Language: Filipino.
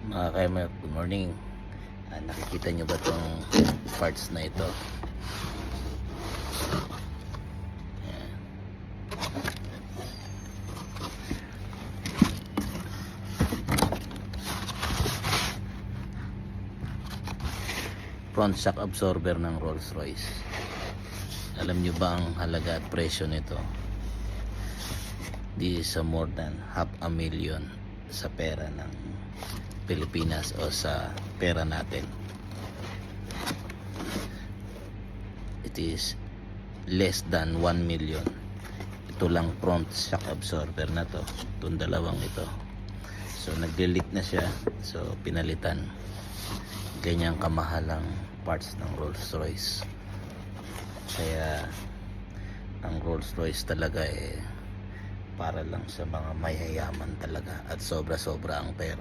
Mga kaimer, good morning. Nakikita nyo ba itong parts na ito? Ayan. Front shock absorber ng Rolls Royce. Alam nyo ba ang halaga at presyo nito? This is more than $500,000 sa pera ng Pilipinas o sa pera natin. It is less than 1 million. Ito lang front shock absorber na to, itong dalawang ito. So nagli-leak na siya, so pinalitan. Ganyang kamahalang parts ng Rolls Royce. Kaya ang Rolls Royce talaga para lang sa mga mayayaman talaga at sobra-sobra ang pera.